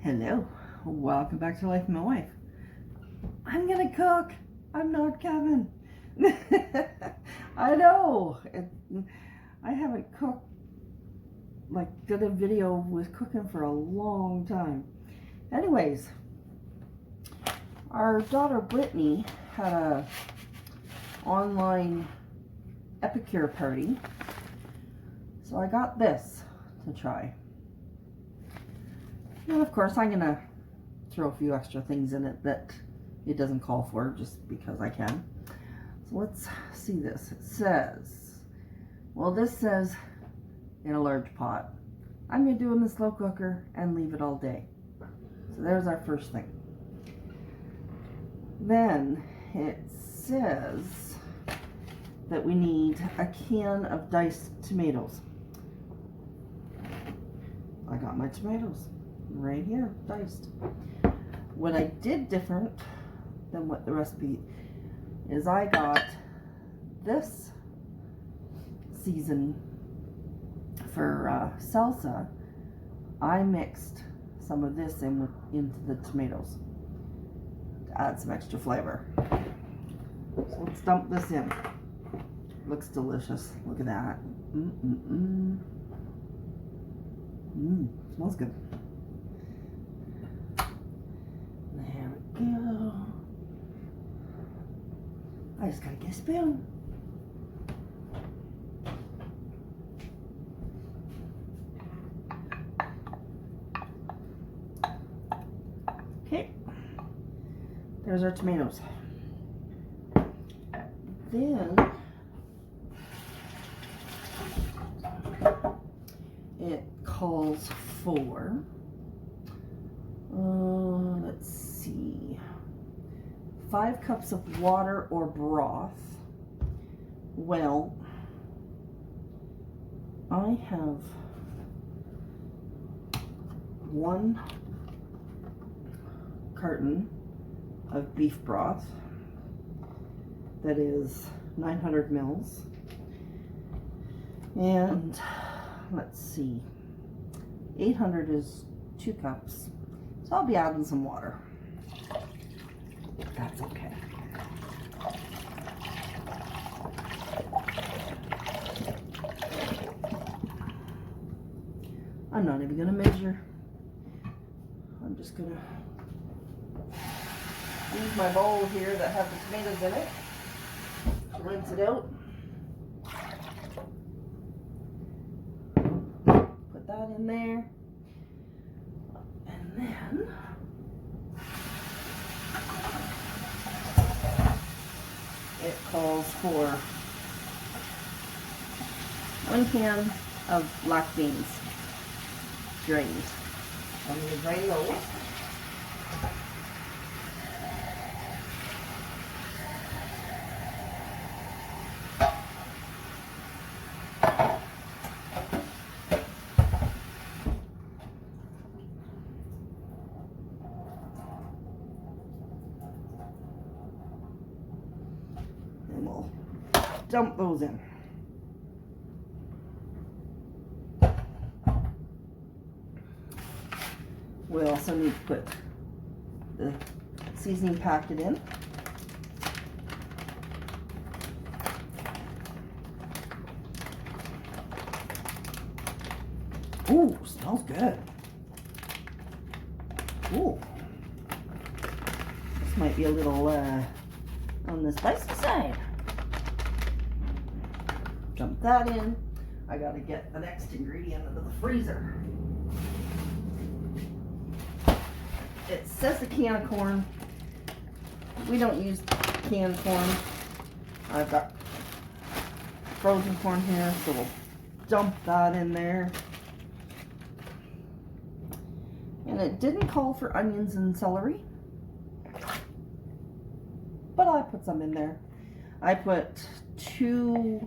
Hello, welcome back to Life with My Wife. I'm gonna cook. I'm not Kevin. I know. I haven't cooked, did a video with cooking for a long time. Anyways, our daughter Brittany had a online epicure party, so I got this to try. And of course, I'm going to throw a few extra things in it that it doesn't call for, just because I can. So let's see this. It says, well, this says in a large pot. I'm going to do it in the slow cooker and leave it all day. So there's our first thing. Then it says that we need a can of diced tomatoes. I got my tomatoes right here, diced. What I did different than what the recipe is, I got this season for salsa. I mixed some of this into the tomatoes to add some extra flavor. So let's dump this in. Looks delicious. Look at that. Smells good. There we go. I just gotta get a spoon. Okay. There's our tomatoes. Then it calls for, let's see, 5 cups of water or broth. Well, I have 1 carton of beef broth that is 900 mils, and let's see, 800 is 2 cups, so I'll be adding some water. That's okay. I'm not even gonna measure. I'm just gonna use my bowl here that has the tomatoes in it to rinse it out. Put that in there. And then it calls for 1 can of black beans drained. I'm going to drain those. And we'll dump those in. We also need to put the seasoning packet in. Ooh, smells good. Ooh. This might be a little on the spicy side. Dump that in. I gotta get the next ingredient out of the freezer. It says a can of corn. We don't use canned corn. I've got frozen corn here, so we'll dump that in there. And it didn't call for onions and celery, but I put some in there. I put 2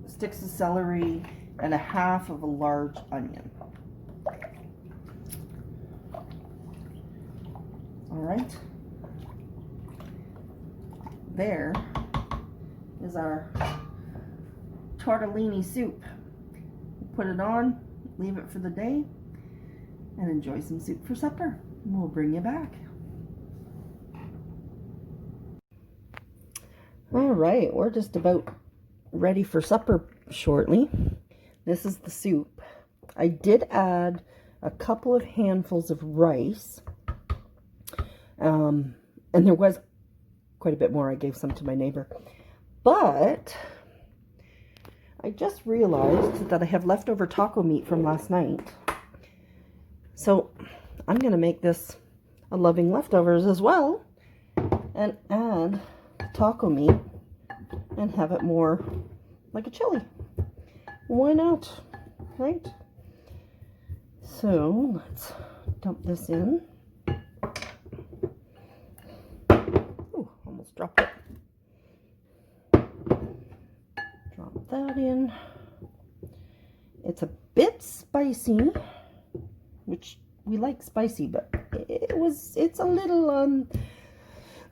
sticks of celery and a half of a large onion. All right, there is our tortellini soup. Put it on, leave it for the day, and enjoy some soup for supper. We'll bring you back. All right, we're just about ready for supper shortly. This is the soup. I did add a couple of handfuls of rice. And there was quite a bit more. I gave some to my neighbor. But I just realized that I have leftover taco meat from last night. So I'm going to make this a loving leftovers as well and add taco meat and have it more like a chili. Why not? Right? So let's dump this in. Ooh, almost dropped it. Drop that in. It's a bit spicy, which we like spicy, but it's a little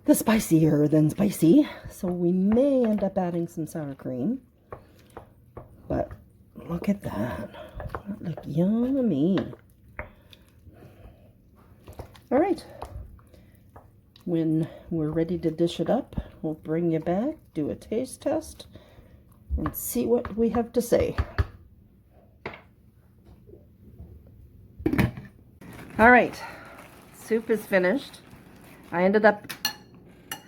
the spicier than spicy, so we may end up adding some sour cream. But look at that. That looks yummy. All right. When we're ready to dish it up, we'll bring you back, do a taste test, and see what we have to say. All right. Soup is finished. I ended up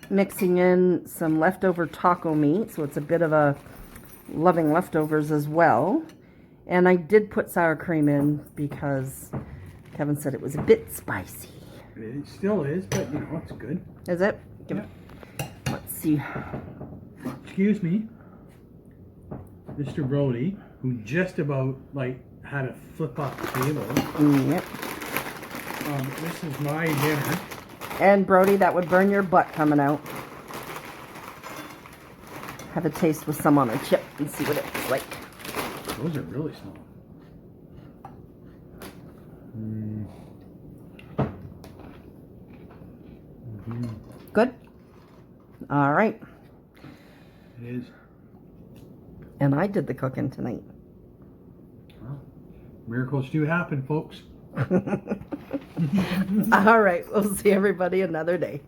mixing in some leftover taco meat, so it's a bit of a loving leftovers as well. And I did put sour cream in because Kevin said it was a bit spicy. It still is, but you know, it's good. Is it? Yeah. Let's see. Excuse me, Mr. Brody, who just about like had to flip off the table. Yep. This is my dinner. And Brody, that would burn your butt coming out. Have a taste with some on a chip and see what it's like. Those are really small. Good? All right. It is. And I did the cooking tonight. Well, miracles do happen, folks. All right. We'll see everybody another day.